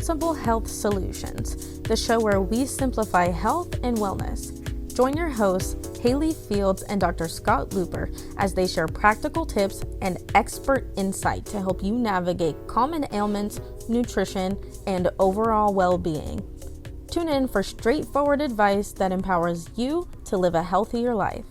Simple Health Solutions, the show where we simplify health and wellness. Join your hosts, Hallie Fields and Dr. Scott Luper, as they share practical tips and expert insight to help you navigate common ailments, nutrition, and overall well-being. Tune in for straightforward advice that empowers you to live a healthier life.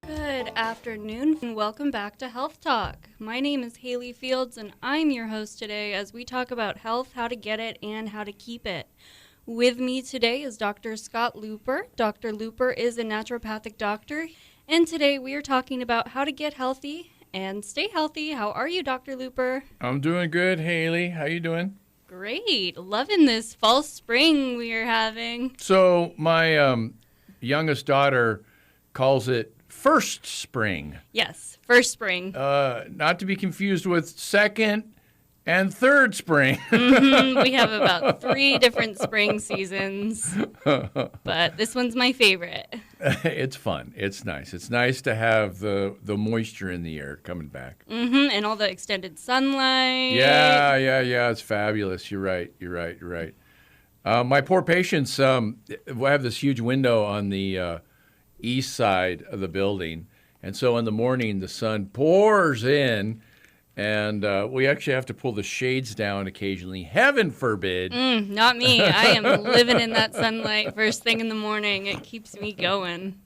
Good afternoon and welcome back to Health Talk. My name is Hallie Fields and I'm your host today as we talk about health, how to get it, and how to keep it. With me today is Dr. Scott Luper. Dr. Luper is a naturopathic doctor, and today we are talking about how to get healthy and stay healthy. How are you, Dr. Luper? I'm doing good, Hallie. How you doing? Great. Loving this fall spring we are having. So my youngest daughter calls it first spring. Yes, first spring. Not to be confused with second and third spring. We have about 3 different spring seasons, but this one's my favorite. It's fun. It's nice. It's nice to have the moisture in the air coming back. And all the extended sunlight. Yeah. It's fabulous. You're right. My poor patients have this huge window on the east side of the building, and so in the morning the sun pours in. And we actually have to pull the shades down occasionally. Heaven forbid. Not me. I am living in that sunlight first thing in the morning. It keeps me going.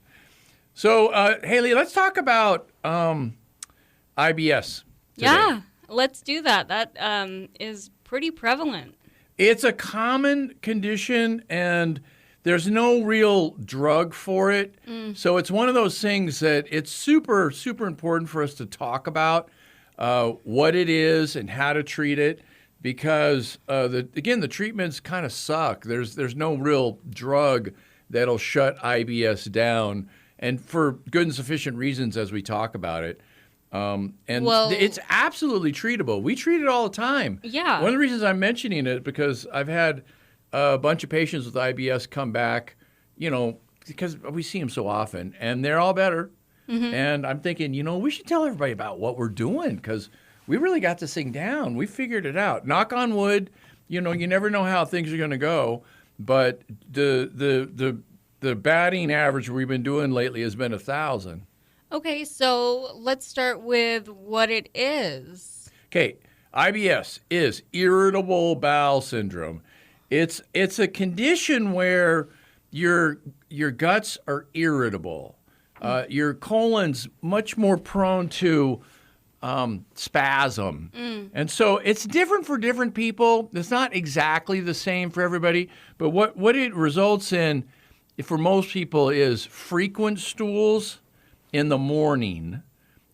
So, Hallie, let's talk about IBS today. Yeah, let's do that. That is pretty prevalent. It's a common condition, and there's no real drug for it. So it's one of those things that it's super, super important for us to talk about. What it is and how to treat it, because the treatments kind of suck. There's no real drug that'll shut IBS down, and for good and sufficient reasons as we talk about it. It's absolutely treatable. We treat it all the time. Yeah. One of the reasons I'm mentioning it because I've had a bunch of patients with IBS come back, because we see them so often, and they're all better. And I'm thinking, we should tell everybody about what we're doing because we really got this thing down. We figured it out. Knock on wood, you never know how things are going to go. But the batting average we've been doing lately has been 1,000. Okay, so let's start with what it is. Okay, IBS is Irritable Bowel Syndrome. It's a condition where your guts are irritable. Your colon's much more prone to spasm. And so it's different for different people. It's not exactly the same for everybody. But what it results in for most people is frequent stools in the morning.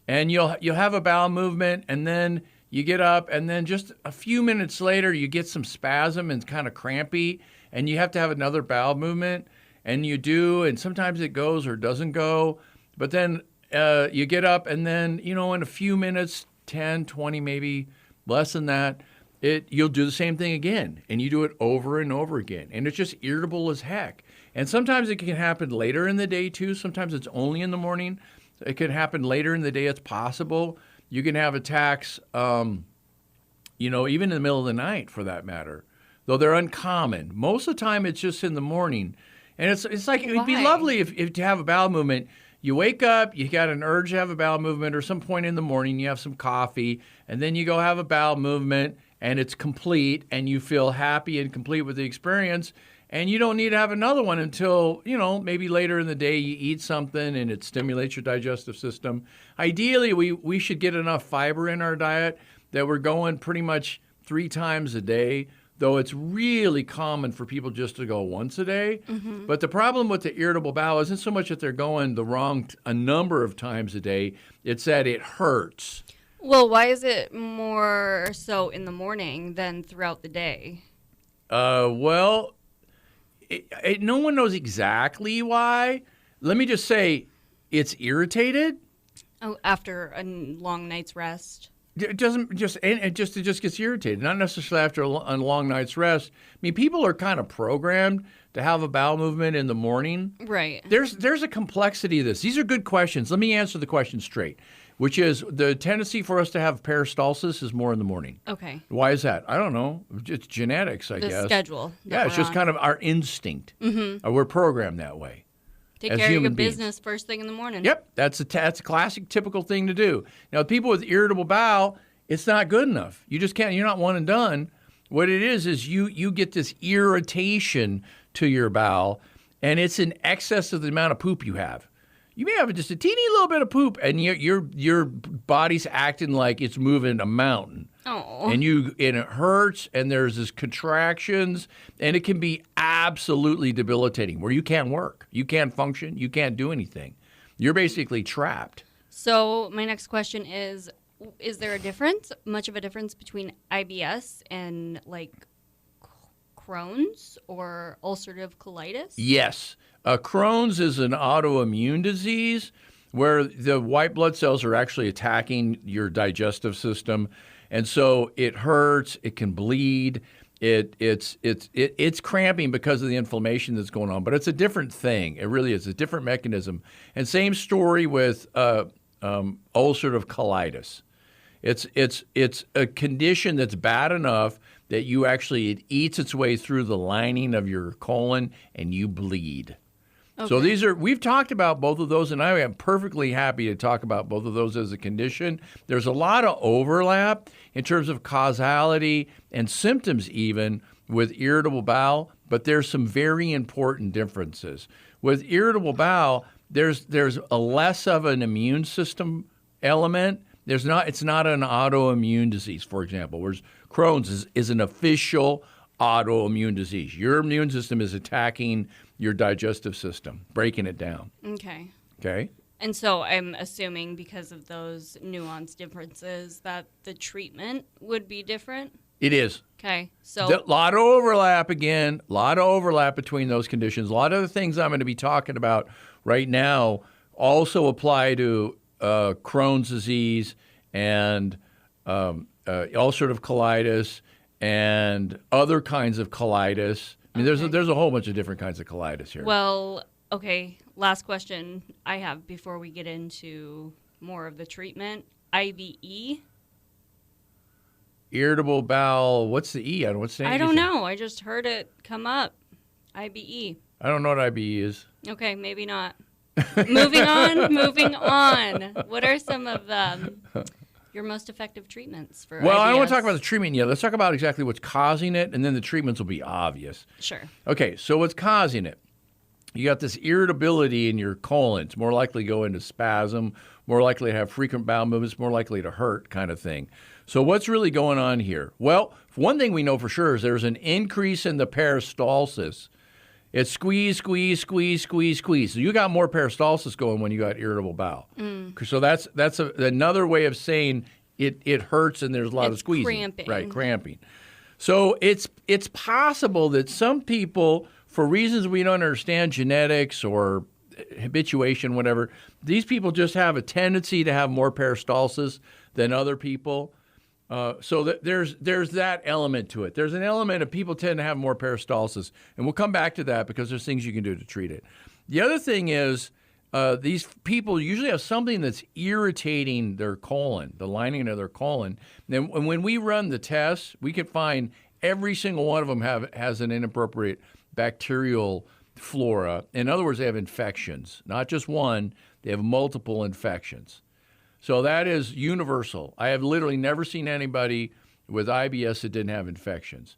And you'll have a bowel movement, and then you get up, and then just a few minutes later you get some spasm and kind of crampy, and you have to have another bowel movement. And you do, and sometimes it goes or doesn't go. But then you get up, and then, in a few minutes, 10, 20, maybe less than that, you'll do the same thing again. And you do it over and over again. And it's just irritable as heck. And sometimes it can happen later in the day, too. Sometimes it's only in the morning. It can happen later in the day. It's possible. You can have attacks, even in the middle of the night, for that matter, though they're uncommon. Most of the time, it's just in the morning. And it's like, it would be lovely if to have a bowel movement. You wake up, you got an urge to have a bowel movement, or some point in the morning you have some coffee, and then you go have a bowel movement, and it's complete, and you feel happy and complete with the experience, and you don't need to have another one until, maybe later in the day you eat something and it stimulates your digestive system. Ideally, we should get enough fiber in our diet that we're going pretty much 3 times a day. Though it's really common for people just to go once a day. But the problem with the irritable bowel isn't so much that they're going a number of times a day, it's that it hurts. Well, why is it more so in the morning than throughout the day? No one knows exactly why. Let me just say it's irritated. Oh, after a long night's rest? It just gets irritated, not necessarily after a long night's rest. I mean, people are kind of programmed to have a bowel movement in the morning. Right. There's a complexity to this. These are good questions. Let me answer the question straight. which is the tendency for us to have peristalsis is more in the morning. Okay. Why is that? I don't know. It's genetics, I The guess. schedule. Yeah, it's just kind of our instinct. We're programmed that way. Take as care of your human beings. business first thing in the morning. Yep, that's a classic, typical thing to do. Now, people with irritable bowel, it's not good enough. You just can't. You're not one and done. What it is you get this irritation to your bowel, and it's in excess of the amount of poop you have. You may have just a teeny little bit of poop, and your body's acting like it's moving a mountain. Oh. And it hurts, and there's this contractions, and it can be absolutely debilitating where you can't work, you can't function, you can't do anything. You're basically trapped. So my next question is there much of a difference between IBS and like Crohn's or ulcerative colitis? Yes. Crohn's is an autoimmune disease where the white blood cells are actually attacking your digestive system. And so it hurts, it can bleed, it's cramping because of the inflammation that's going on. But it's a different thing. It really is a different mechanism. And same story with ulcerative colitis. It's a condition that's bad enough that it eats its way through the lining of your colon and you bleed. Okay. So we've talked about both of those, and I am perfectly happy to talk about both of those as a condition. There's a lot of overlap in terms of causality and symptoms even with irritable bowel, but there's some very important differences. With irritable bowel, there's a less of an immune system element. It's not an autoimmune disease, for example, whereas Crohn's is an official autoimmune disease. Your immune system is attacking your digestive system, breaking it down. Okay. Okay. And so I'm assuming because of those nuanced differences that the treatment would be different? It is. Okay. So a lot of overlap again, a lot of overlap between those conditions. A lot of the things I'm going to be talking about right now also apply to Crohn's disease and ulcerative colitis and other kinds of colitis. I mean, there's a whole bunch of different kinds of colitis here. Well, okay, last question I have before we get into more of the treatment. IBE? Irritable bowel, what's the E? What's the I don't know. I just heard it come up. IBE. I don't know what IBE is. Okay, maybe not. Moving on. What are some of your most effective treatments for Well, IBS? I don't want to talk about the treatment yet. Let's talk about exactly what's causing it, and then the treatments will be obvious. Sure. Okay, so what's causing it? You got this irritability in your colon. It's more likely to go into spasm, more likely to have frequent bowel movements, more likely to hurt kind of thing. So what's really going on here? Well, one thing we know for sure is there's an increase in the peristalsis. It's squeeze, squeeze, squeeze, squeeze, squeeze. So you got more peristalsis going when you got irritable bowel. So that's another way of saying it hurts and there's a lot of squeezing. Cramping. Right, cramping. So it's possible that some people, for reasons we don't understand, genetics or habituation, whatever, these people just have a tendency to have more peristalsis than other people. So there's that element to it. There's an element of people tend to have more peristalsis, and we'll come back to that because there's things you can do to treat it. The other thing is these people usually have something that's irritating their colon, the lining of their colon. And when we run the tests, we can find every single one of them has an inappropriate bacterial flora. In other words, they have infections, not just one, they have multiple infections. So that is universal. I have literally never seen anybody with IBS that didn't have infections.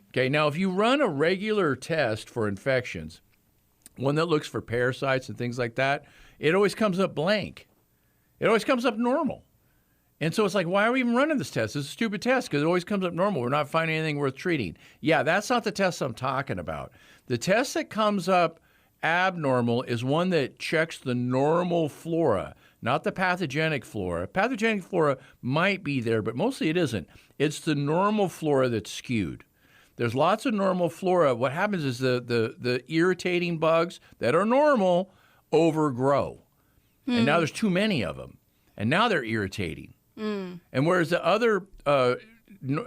Okay, now if you run a regular test for infections, one that looks for parasites and things like that, it always comes up blank. It always comes up normal. And so it's like, why are we even running this test? It's a stupid test because it always comes up normal. We're not finding anything worth treating. Yeah, that's not the test I'm talking about. The test that comes up abnormal is one that checks the normal flora, not the pathogenic flora. Pathogenic flora might be there, but mostly it isn't. It's the normal flora that's skewed. There's lots of normal flora. What happens is the irritating bugs that are normal overgrow. And now there's too many of them. And now they're irritating. And whereas the other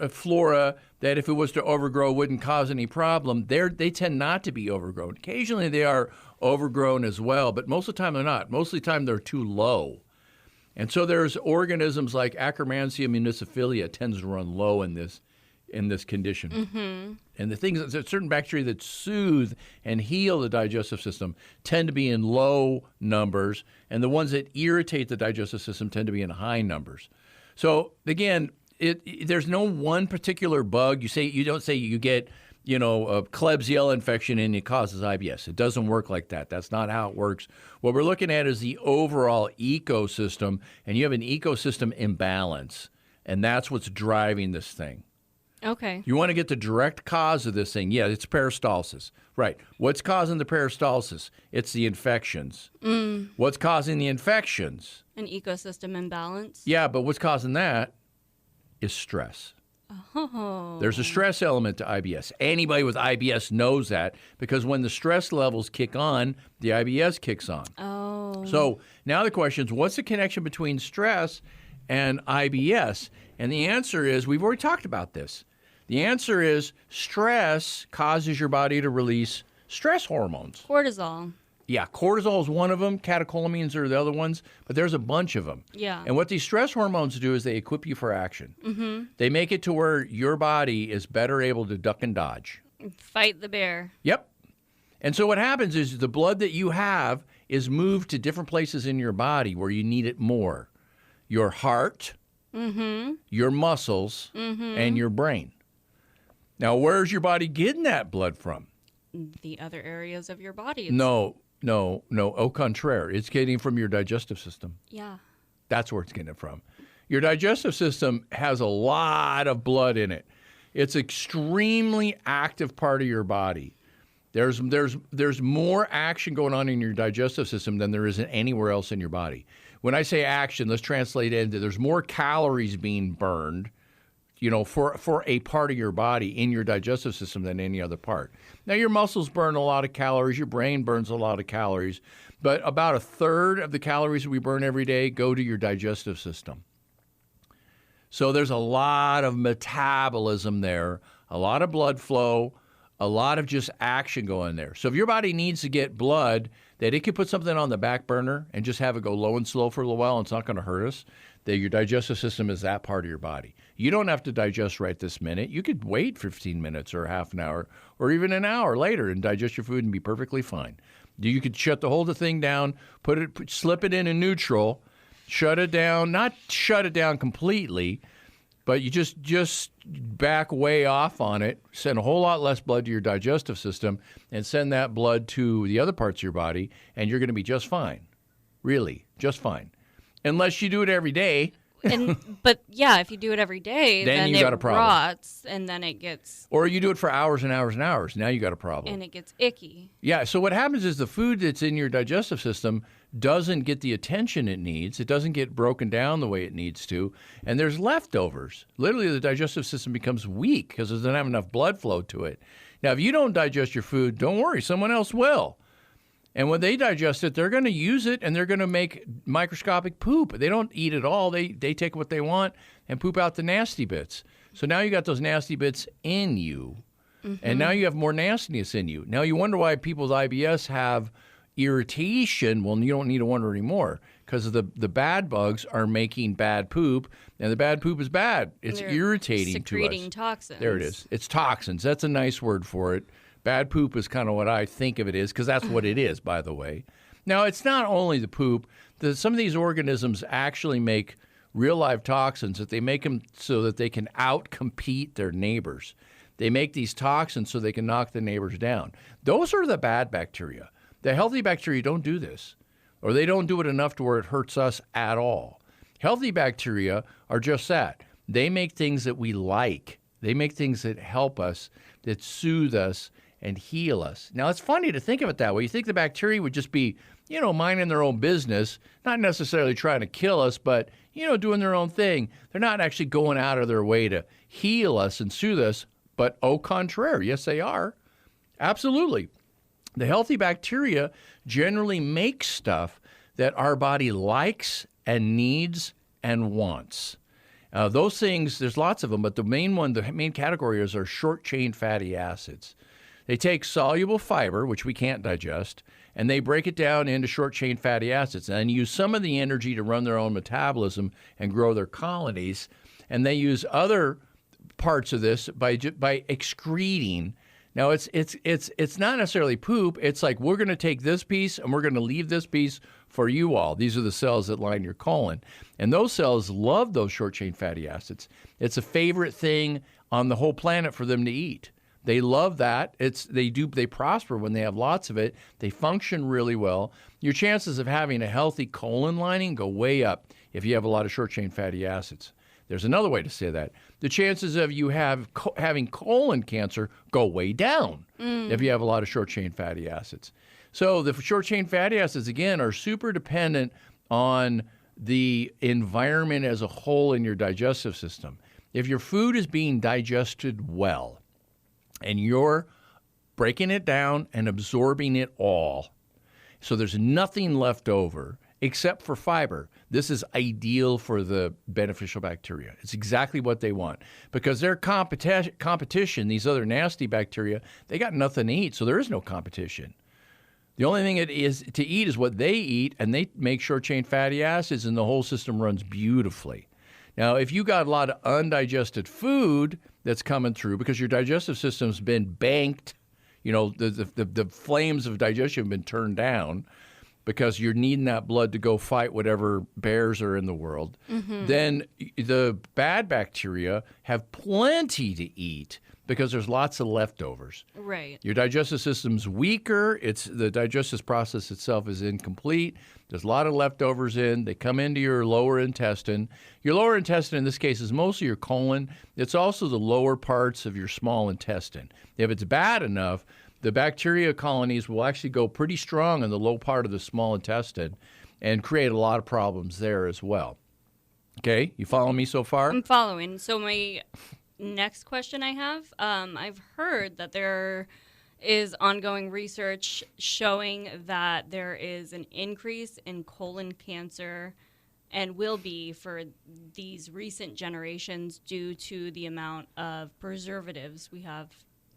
flora that if it was to overgrow wouldn't cause any problem, they tend not to be overgrown. Occasionally they are overgrown as well, but most of the time they're not. Most of the time they're too low. And so there's organisms like Akkermansia muciniphila tends to run low in this condition. Mm-hmm. And the things, there's certain bacteria that soothe and heal the digestive system tend to be in low numbers, and the ones that irritate the digestive system tend to be in high numbers. So again, there's no one particular bug. You don't say you get a Klebsiella infection and it causes IBS. It doesn't work like that. That's not how it works. What we're looking at is the overall ecosystem, and you have an ecosystem imbalance, and that's what's driving this thing. Okay. You want to get the direct cause of this thing. Yeah, it's peristalsis. Right. What's causing the peristalsis? It's the infections. What's causing the infections? An ecosystem imbalance. Yeah, but what's causing that is stress. Oh. There's a stress element to IBS. Anybody with IBS knows that, because when the stress levels kick on, the IBS kicks on. Oh. So now the question is, what's the connection between stress and IBS? And the answer is, we've already talked about this. The answer is stress causes your body to release stress hormones. Cortisol. Yeah, cortisol is one of them. Catecholamines are the other ones, but there's a bunch of them. Yeah. And what these stress hormones do is they equip you for action. Mm-hmm. They make it to where your body is better able to duck and dodge. Fight the bear. Yep. And so what happens is the blood that you have is moved to different places in your body where you need it more. Your heart, your muscles, and your brain. Now, where's your body getting that blood from? The other areas of your body. No. Au contraire. It's getting from your digestive system. Yeah. That's where it's getting it from. Your digestive system has a lot of blood in it. It's an extremely active part of your body. There's more action going on in your digestive system than there is anywhere else in your body. When I say action, let's translate it into there's more calories being burned, for a part of your body in your digestive system than any other part. Now, your muscles burn a lot of calories. Your brain burns a lot of calories. But about a third of the calories that we burn every day go to your digestive system. So there's a lot of metabolism there, a lot of blood flow, a lot of just action going there. So if your body needs to get blood, that it could put something on the back burner and just have it go low and slow for a little while, and it's not going to hurt us, that your digestive system is that part of your body. You don't have to digest right this minute. You could wait 15 minutes or half an hour or even an hour later and digest your food and be perfectly fine. You could hold the thing down, slip it in neutral, shut it down, not shut it down completely, but you just back way off on it, send a whole lot less blood to your digestive system, and send that blood to the other parts of your body, and you're going to be just fine. Really, just fine. Unless you do it every day. But yeah, if you do it every day, then you it got a problem. rots, and then it gets... Or you do it for hours and hours and hours. Now you got a problem. And it gets icky. Yeah, so what happens is the food that's in your digestive system doesn't get the attention it needs. It doesn't get broken down the way it needs to, and there's leftovers. Literally, the digestive system becomes weak because it doesn't have enough blood flow to it. Now, if you don't digest your food, don't worry, someone else will. And when they digest it, they're going to use it, and they're going to make microscopic poop. They don't eat it all. They take what they want and poop out the nasty bits. So now you got those nasty bits in you, and now you have more nastiness in you. Now you wonder why people with IBS have irritation. Well, you don't need to wonder anymore, because the bad bugs are making bad poop, and the bad poop is bad. It's irritating to us. Secreting toxins. There it is. It's toxins. That's a nice word for it. Bad poop is kind of what I think of it is, because that's what it is, by the way. Now, it's not only the poop. Some of these organisms actually make real live toxins that they make them so that they can out-compete their neighbors. They make these toxins so they can knock the neighbors down. Those are the bad bacteria. The healthy bacteria don't do this, or they don't do it enough to where it hurts us at all. Healthy bacteria are just that. They make things that we like. They make things that help us, that soothe us, and heal us. Now, it's funny to think of it that way. You think the bacteria would just be, minding their own business, not necessarily trying to kill us, but, doing their own thing. They're not actually going out of their way to heal us and soothe us, but au contraire, yes, they are. Absolutely. The healthy bacteria generally make stuff that our body likes and needs and wants. Those things, there's lots of them, but the main categories are short-chain fatty acids. They take soluble fiber, which we can't digest, and they break it down into short-chain fatty acids and use some of the energy to run their own metabolism and grow their colonies. And they use other parts of this by excreting. Now, it's not necessarily poop. It's like, we're going to take this piece and we're going to leave this piece for you all. These are the cells that line your colon. And those cells love those short-chain fatty acids. It's a favorite thing on the whole planet for them to eat. They love that. They prosper when they have lots of it. They function really well. Your chances of having a healthy colon lining go way up if you have a lot of short-chain fatty acids. There's another way to say that. The chances of you having colon cancer go way down if you have a lot of short-chain fatty acids. So the short-chain fatty acids, again, are super dependent on the environment as a whole in your digestive system. If your food is being digested well and you're breaking it down and absorbing it all, so there's nothing left over except for fiber, this is ideal for the beneficial bacteria. It's exactly what they want because their competition, these other nasty bacteria, they got nothing to eat, so there is no competition. The only thing it is to eat is what they eat, and they make short-chain fatty acids, and the whole system runs beautifully. Now, if you got a lot of undigested food that's coming through because your digestive system's been banked, the flames of digestion have been turned down because you're needing that blood to go fight whatever bears are in the world, then the bad bacteria have plenty to eat because there's lots of leftovers. Right. Your digestive system's weaker. The digestive process itself is incomplete. There's a lot of leftovers in. They come into your lower intestine. Your lower intestine, in this case, is mostly your colon. It's also the lower parts of your small intestine. If it's bad enough, the bacteria colonies will actually go pretty strong in the low part of the small intestine and create a lot of problems there as well. Okay, you following me so far? I'm following. So my next question I have, I've heard that there is ongoing research showing that there is an increase in colon cancer and will be for these recent generations due to the amount of preservatives we have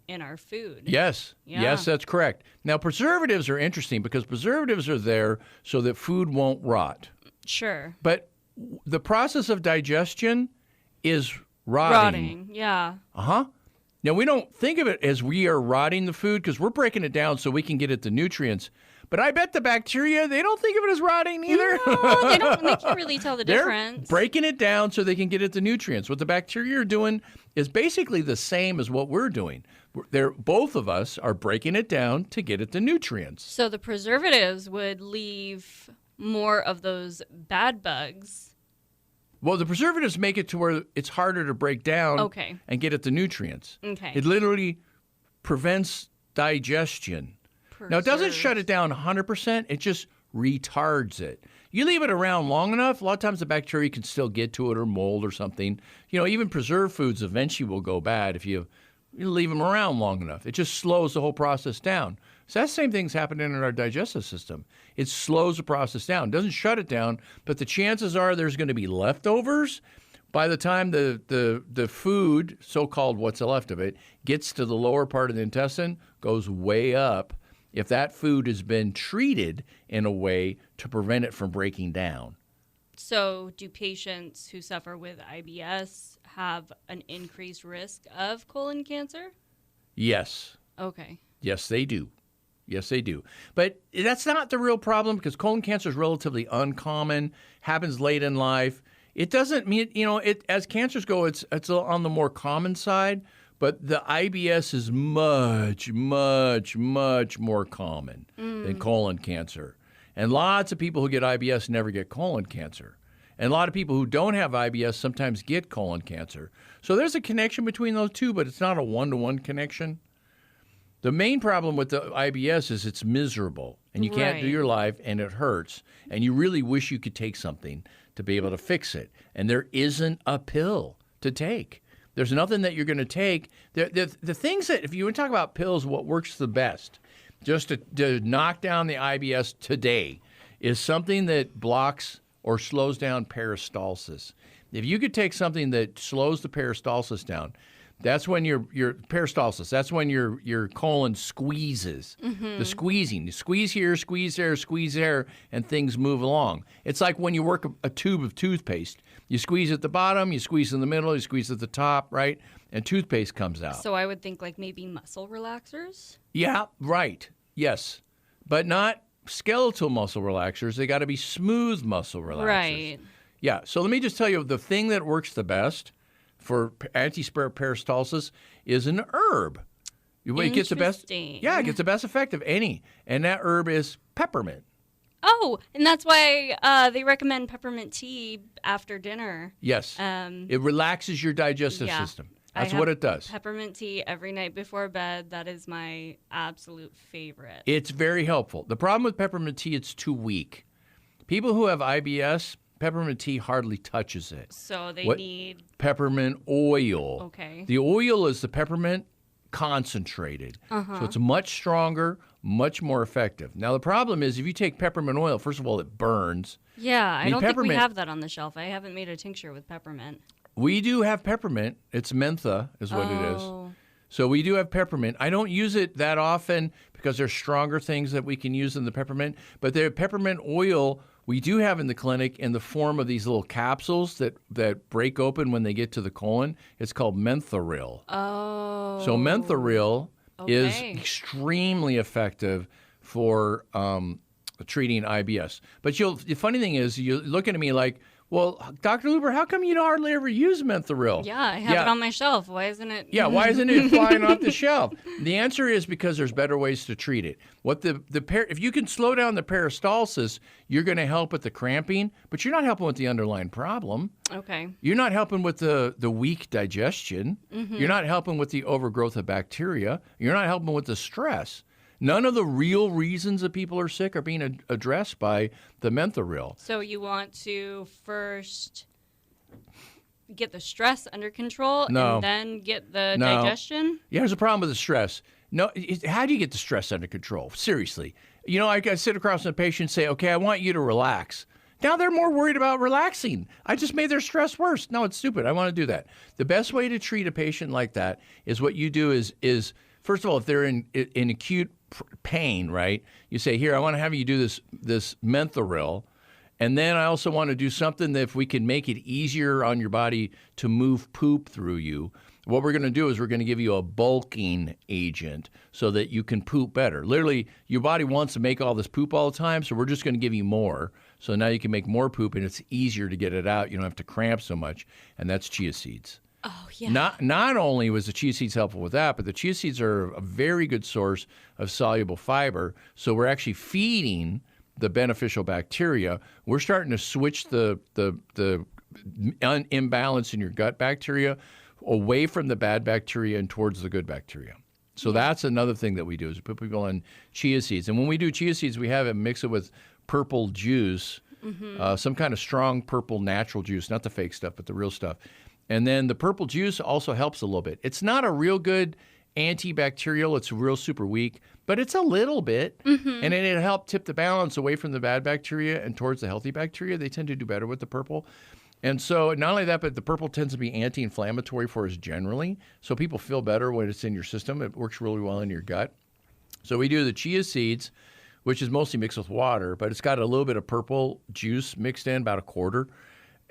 in our food. Yes. Yeah. Yes, that's correct. Now, preservatives are interesting because preservatives are there so that food won't rot. Sure. But the process of digestion is rotting. Yeah. Now, we don't think of it as we are rotting the food because we're breaking it down so we can get at the nutrients. But I bet the bacteria, they don't think of it as rotting either. No, they don't. They can't really tell the difference. They're breaking it down so they can get at the nutrients. What the bacteria are doing is basically the same as what we're doing. Both of us are breaking it down to get at the nutrients. So the preservatives would leave more of those bad bugs. Well, the preservatives make it to where it's harder to break down and get at the nutrients. Okay. It literally prevents digestion. Now, it doesn't shut it down 100%. It just retards it. You leave it around long enough, a lot of times the bacteria can still get to it or mold or something. Even preserved foods eventually will go bad if you leave them around long enough. It just slows the whole process down. So that same thing's happening in our digestive system. It slows the process down. It doesn't shut it down, but the chances are there's going to be leftovers. By the time the food, so-called what's left of it, gets to the lower part of the intestine, goes way up if that food has been treated in a way to prevent it from breaking down. So do patients who suffer with IBS have an increased risk of colon cancer? Yes. Okay. Yes, they do. Yes, they do. But that's not the real problem because colon cancer is relatively uncommon, happens late in life. It doesn't mean, as cancers go, it's on the more common side, but the IBS is much, much, much more common than colon cancer. And lots of people who get IBS never get colon cancer. And a lot of people who don't have IBS sometimes get colon cancer. So there's a connection between those two, but it's not a one-to-one connection. The main problem with the IBS is it's miserable, and you can't do your life, and it hurts, and you really wish you could take something to be able to fix it. And there isn't a pill to take. There's nothing that you're going to take. The things that, if you want to talk about pills, what works the best, just to knock down the IBS today, is something that blocks or slows down peristalsis. If you could take something that slows the peristalsis down, That's when your peristalsis. That's when your colon squeezes. The squeezing. You squeeze here, squeeze there, and things move along. It's like when you work a tube of toothpaste. You squeeze at the bottom, you squeeze in the middle, you squeeze at the top, right? And toothpaste comes out. So I would think like maybe muscle relaxers? Yeah, right. Yes. But not skeletal muscle relaxers. They got to be smooth muscle relaxers. Right. Yeah. So let me just tell you, the thing that works the best for anti-peristalsis is an herb. It gets the best. Yeah, it gets the best effect of any, and that herb is peppermint. Oh, and that's why they recommend peppermint tea after dinner. Yes. It relaxes your digestive system. That's what it does. Peppermint tea every night before bed. That is my absolute favorite. It's very helpful. The problem with peppermint tea, it's too weak. People who have IBS, peppermint tea hardly touches it. So they need peppermint oil. Okay. The oil is the peppermint concentrated. So it's much stronger, much more effective. Now the problem is if you take peppermint oil, first of all, it burns. Yeah, I don't think we have that on the shelf. I haven't made a tincture with peppermint. We do have peppermint. It's mentha is what it is. So we do have peppermint. I don't use it that often because there's stronger things that we can use than the peppermint. But the peppermint oil we do have in the clinic in the form of these little capsules that break open when they get to the colon. It's called mentharil. Oh. So mentharil is extremely effective for treating IBS. But the funny thing is, you're looking at me like, well, Dr. Luper, how come you don't hardly ever use mentharil? Yeah, I have it on my shelf. Why isn't it? Yeah, why isn't it flying off the shelf? The answer is because there's better ways to treat it. If you can slow down the peristalsis, you're going to help with the cramping, but you're not helping with the underlying problem. Okay. You're not helping with the weak digestion. You're not helping with the overgrowth of bacteria. You're not helping with the stress. None of the real reasons that people are sick are being addressed by the mentharil. So you want to first get the stress under control and then get the digestion? Yeah, there's a problem with the stress. No, how do you get the stress under control? Seriously. You know, I sit across from a patient and say, okay, I want you to relax. Now they're more worried about relaxing. I just made their stress worse. No, it's stupid. I want to do that. The best way to treat a patient like that is what you do is first of all, if they're in acute pain, right? You say, here, I want to have you do this mentharil, and then I also want to do something that if we can make it easier on your body to move poop through you, what we're going to do is we're going to give you a bulking agent so that you can poop better. Literally, your body wants to make all this poop all the time, so we're just going to give you more. So now you can make more poop, and it's easier to get it out. You don't have to cramp so much, and that's chia seeds. Oh, yeah. Not only was the chia seeds helpful with that, but the chia seeds are a very good source of soluble fiber. So we're actually feeding the beneficial bacteria. We're starting to switch the imbalance in your gut bacteria away from the bad bacteria and towards the good bacteria. So that's another thing that we do is we put people on chia seeds. And when we do chia seeds, we have it mix it with purple juice, some kind of strong purple natural juice, not the fake stuff, but the real stuff. And then the purple juice also helps a little bit. It's not a real good antibacterial. It's real super weak, but it's a little bit. And it helped tip the balance away from the bad bacteria and towards the healthy bacteria. They tend to do better with the purple. And so not only that, but the purple tends to be anti-inflammatory for us generally. So people feel better when it's in your system. It works really well in your gut. So we do the chia seeds, which is mostly mixed with water, but it's got a little bit of purple juice mixed in, about a quarter.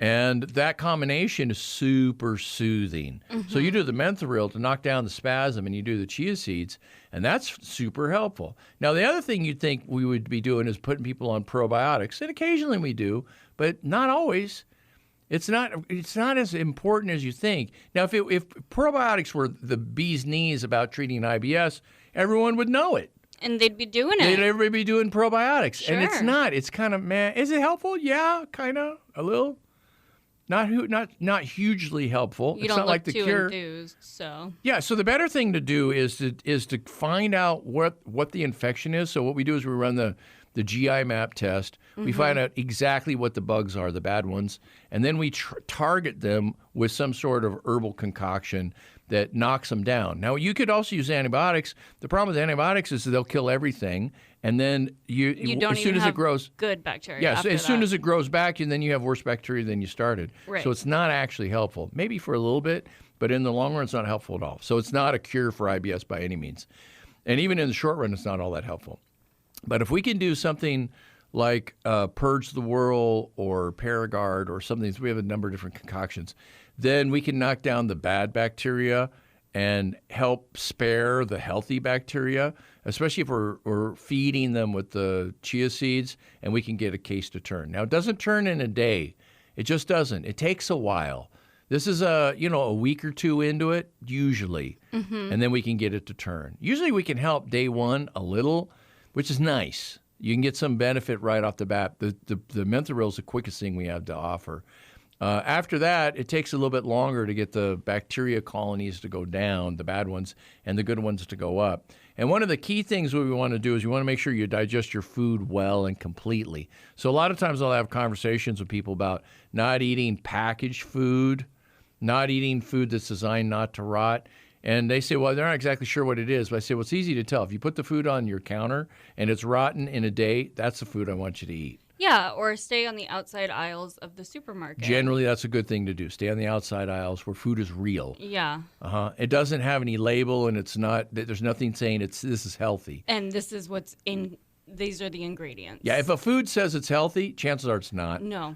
And that combination is super soothing. So you do the mentharil to knock down the spasm, and you do the chia seeds, and that's super helpful. Now, the other thing you'd think we would be doing is putting people on probiotics, and occasionally we do, but not always. It's not as important as you think. Now, if probiotics were the bee's knees about treating IBS, everyone would know it. And they'd be doing it. Everybody be doing probiotics. Sure. And it's not. It's kind of, man, is it helpful? Yeah, kind of, a little. Not hugely helpful. You it's don't not look like the too cure. enthused, so. Yeah, so the better thing to do is to find out what the infection is. So what we do is we run the GI map test. We find out exactly what the bugs are, the bad ones, and then we target them with some sort of herbal concoction that knocks them down. Now, you could also use antibiotics. The problem with antibiotics is that they'll kill everything, and then you don't as soon even as have it grows, good bacteria. yeah, after as soon that. as it grows back, and then you have worse bacteria than you started. Right. So it's not actually helpful. Maybe for a little bit, but in the long run, it's not helpful at all. So it's not a cure for IBS by any means. And even in the short run, it's not all that helpful. But if we can do something like Purge the Whirl or Paragard or something, so we have a number of different concoctions, then we can knock down the bad bacteria and help spare the healthy bacteria, especially if we're feeding them with the chia seeds, and we can get a case to turn. Now, it doesn't turn in a day. It just doesn't. It takes a while. This is a week or two into it, usually, and then we can get it to turn. Usually we can help day one a little, which is nice. You can get some benefit right off the bat. The Menthoryl is the quickest thing we have to offer. After that, it takes a little bit longer to get the bacteria colonies to go down, the bad ones, and the good ones to go up. And one of the key things we want to do is you want to make sure you digest your food well and completely. So a lot of times I'll have conversations with people about not eating packaged food, not eating food that's designed not to rot. And they say, well, they're not exactly sure what it is. But I say, well, it's easy to tell. If you put the food on your counter and it's rotten in a day, that's the food I want you to eat. Yeah, or stay on the outside aisles of the supermarket. Generally, that's a good thing to do. Stay on the outside aisles where food is real. Yeah. It doesn't have any label, and it's not. There's nothing saying this is healthy. And this is what's in. These are the ingredients. Yeah, if a food says it's healthy, chances are it's not. No.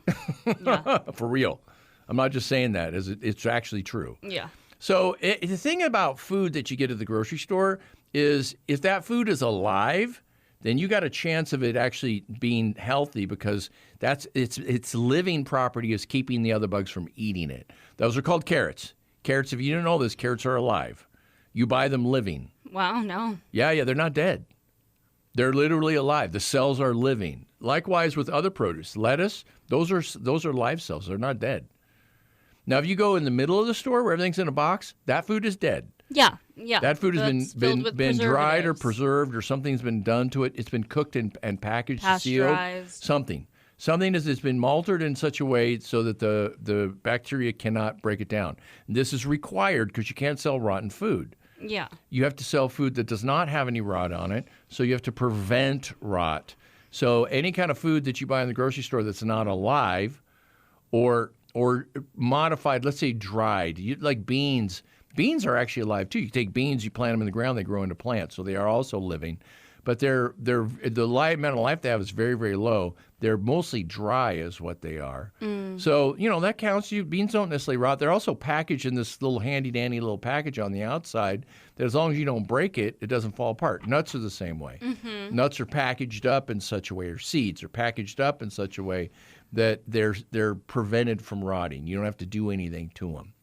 Yeah. For real. I'm not just saying that. It's actually true. Yeah. So the thing about food that you get at the grocery store is if that food is alive, then you got a chance of it actually being healthy because its living property is keeping the other bugs from eating it. Those are called carrots. Carrots, if you didn't know this, carrots are alive. You buy them living. Wow, no. Yeah, they're not dead. They're literally alive. The cells are living. Likewise with other produce. Lettuce, those are live cells. They're not dead. Now, if you go in the middle of the store where everything's in a box, that food is dead. Yeah. That food has been dried or preserved, or something's been done to it. It's been cooked and packaged, sealed. Something that's been altered in such a way so that the bacteria cannot break it down. This is required because you can't sell rotten food. Yeah. You have to sell food that does not have any rot on it, so you have to prevent rot. So any kind of food that you buy in the grocery store that's not alive or modified, let's say dried, like beans. Beans are actually alive too. You take beans, you plant them in the ground, they grow into plants, so they are also living. But the amount of life they have is very, very low. They're mostly dry, is what they are. So that counts. Beans don't necessarily rot. They're also packaged in this little handy-dandy little package on the outside that, as long as you don't break it, it doesn't fall apart. Nuts are the same way. Mm-hmm. Nuts are packaged up in such a way, or seeds are packaged up in such a way that they're prevented from rotting. You don't have to do anything to them.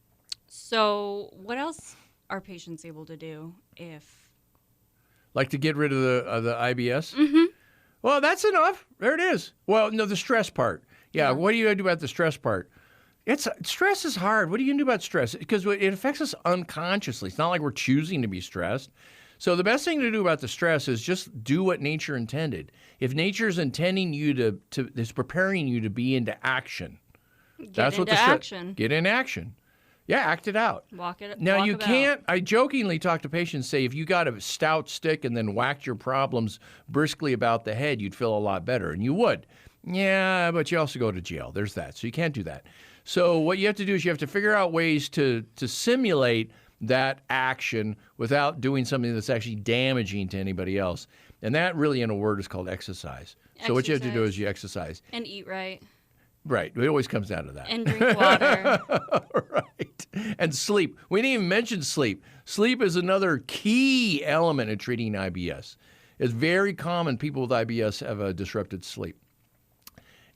So what else are patients able to do if... Like to get rid of the IBS? Mm-hmm. Well, that's enough. There it is. Well, no, the stress part. Yeah. What are you going to do about the stress part? Stress is hard. What are you going to do about stress? Because it affects us unconsciously. It's not like we're choosing to be stressed. So the best thing to do about the stress is just do what nature intended. If nature is intending you is preparing you to be into action. Get into action. Get in action. Yeah, act it out. Now, you can't, I jokingly talk to patients, say, if you got a stout stick and then whacked your problems briskly about the head, you'd feel a lot better. And you would. Yeah, but you also go to jail. There's that. So you can't do that. So what you have to do is you have to figure out ways to simulate that action without doing something that's actually damaging to anybody else. And that really, in a word, is called exercise. So what you have to do is you exercise. And eat right. Right. It always comes down to that. And drink water. Right. And sleep. We didn't even mention sleep. Sleep is another key element in treating IBS. It's very common people with IBS have a disrupted sleep.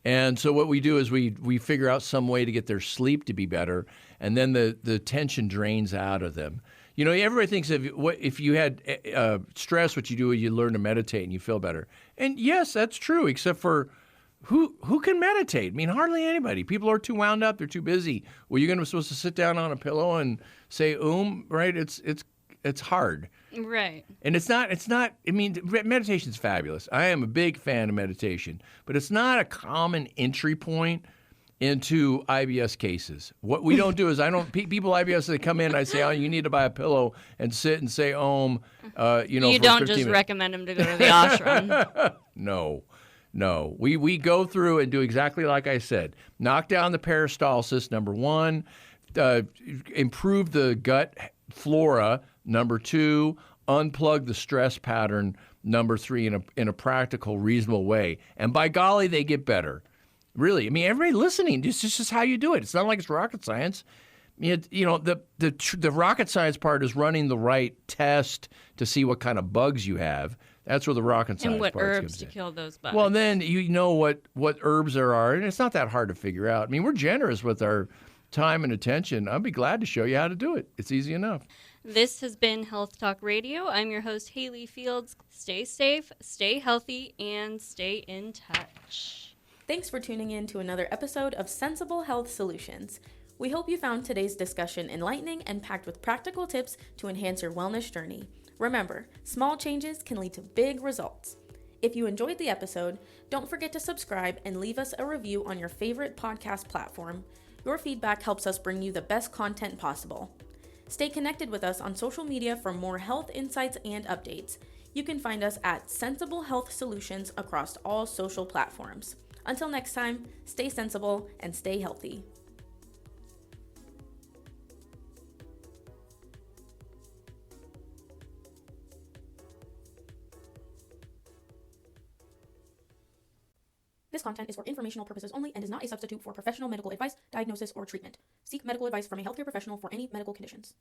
And so what we do is we figure out some way to get their sleep to be better, and then the tension drains out of them. Everybody thinks if you had stress, what you do is you learn to meditate and you feel better. And yes, that's true, except for who can meditate? I mean, hardly anybody. People are too wound up. They're too busy. Well, you're supposed to sit down on a pillow and say, right? It's hard. Right. And it's not, I mean, meditation's fabulous. I am a big fan of meditation, but it's not a common entry point into IBS cases. What we don't do is people IBS, they come in and I say, you need to buy a pillow and sit and say Om, You don't just recommend them to go to the ashram. No. We go through and do exactly like I said. Knock down the peristalsis, number one. improve the gut flora, number 2, unplug the stress pattern, number 3, in a practical, reasonable way. And by golly, they get better. Really. I mean, everybody listening, this is just how you do it. It's not like it's rocket science. The rocket science part is running the right test to see what kind of bugs you have. That's where the rocket science part and what comes herbs to in. kill those bugs. Well, then you know what herbs there are, and it's not that hard to figure out. I mean, we're generous with our time and attention. I'd be glad to show you how to do it. It's easy enough. This has been Health Talk Radio. I'm your host, Hallie Fields. Stay safe, stay healthy, and stay in touch. Thanks for tuning in to another episode of Sensible Health Solutions. We hope you found today's discussion enlightening and packed with practical tips to enhance your wellness journey. Remember, small changes can lead to big results. If you enjoyed the episode, don't forget to subscribe and leave us a review on your favorite podcast platform. Your feedback helps us bring you the best content possible. Stay connected with us on social media for more health insights and updates. You can find us at Sensible Health Solutions across all social platforms. Until next time, stay sensible and stay healthy. This content is for informational purposes only and is not a substitute for professional medical advice, diagnosis, or treatment. Seek medical advice from a healthcare professional for any medical conditions.